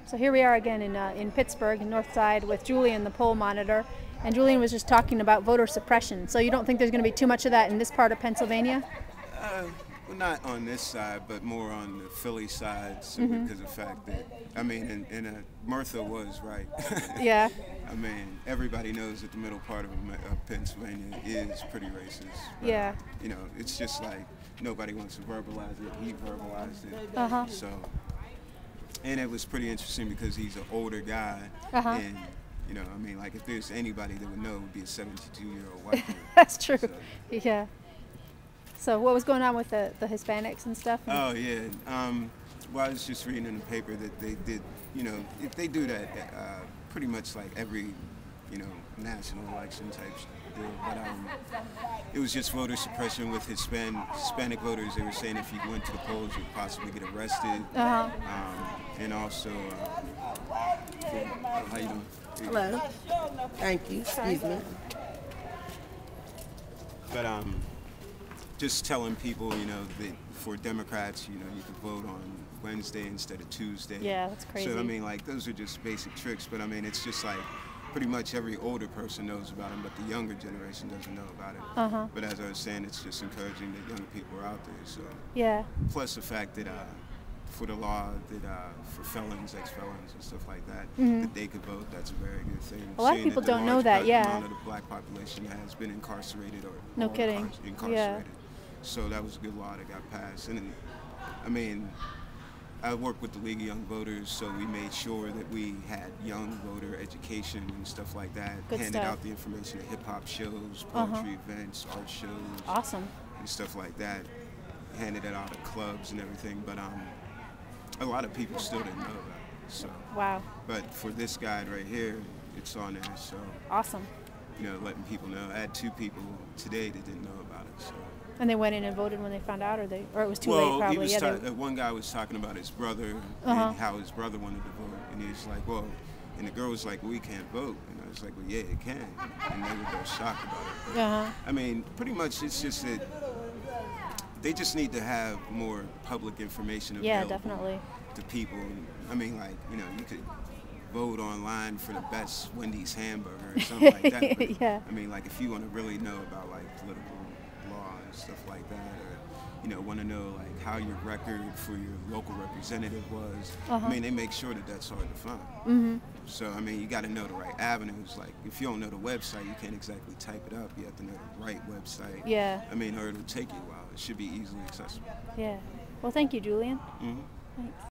So here we are again in Pittsburgh, in North Side, with Julian, the poll monitor. And Julian was just talking about voter suppression. So you don't think there's going to be too much of that in this part of Pennsylvania? Well, not on this side, but more on the Philly side, simply because of the fact that, I mean, Martha was right. Yeah. I mean, everybody knows that the middle part of Pennsylvania is pretty racist. But, Yeah. you know, it's just like nobody wants to verbalize it. He verbalized it. Uh-huh. So, and it was pretty interesting because he's an older guy. Uh-huh. And, you know, I mean, like if there's anybody that would know, it would be a 72-year-old white man. That's true. So. Yeah. So what was going on with the Hispanics and stuff? Oh, yeah. Well, I was just reading in the paper that they did, you know, they do that pretty much like every, you know, national election type deal. But it was just voter suppression with Hispanic voters. They were saying if you went to the polls, you'd possibly get arrested. Uh-huh. And also, how you doing? Hello. Thank you. Excuse me. But just telling people, you know, that for Democrats, you know, you can vote on Wednesday instead of Tuesday. Yeah, that's crazy. So, I mean, like, those are just basic tricks. But, I mean, it's just like pretty much every older person knows about them, but the younger generation doesn't know about it. Uh-huh. But as I was saying, it's just encouraging that young people are out there. So, yeah. plus the fact that for the law, that for felons, ex-felons, and stuff like that, that they could vote, that's a very good thing. A lot of people don't know that, yeah. The amount of the black population has been incarcerated or No kidding. Incarcerated. Yeah. So that was a good law that got passed. And I mean, I worked with the League of Young Voters, so we made sure that we had young voter education and stuff like that. Good Handed stuff. out the information at hip-hop shows, poetry events, art shows. Awesome. And stuff like that. Handed it out at clubs and everything. But a lot of people still didn't know about it. So. Wow. But for this guide right here, it's on there. So. Awesome. You know, letting people know. I had 2 people today that didn't know about it. So. And they went in and voted when they found out, or it was too late Well, probably. One guy was talking about his brother Uh-huh. and how his brother wanted to vote, and he was like, "Well," and the girl was like, "Well, we can't vote," and I was like, "Well, yeah, you can," and they were both shocked about it. But, Uh-huh. I mean, pretty much it's just that they just need to have more public information available Yeah, definitely. to people. I mean, like, you know, you could vote online for the best Wendy's hamburger or something like that. But, Yeah. I mean, like, if you want to really know about like political law and stuff like that, or you know, want to know like how your record for your local representative was. I mean, they make sure that that's hard to find. So I mean, you got to know the right avenues. Like, if you don't know the website, you can't exactly type it up. You have to know the right website. Yeah. I mean, or it'll take you a while. It should be easily accessible. Yeah. Well, thank you, Julian. Mm-hmm. Thanks.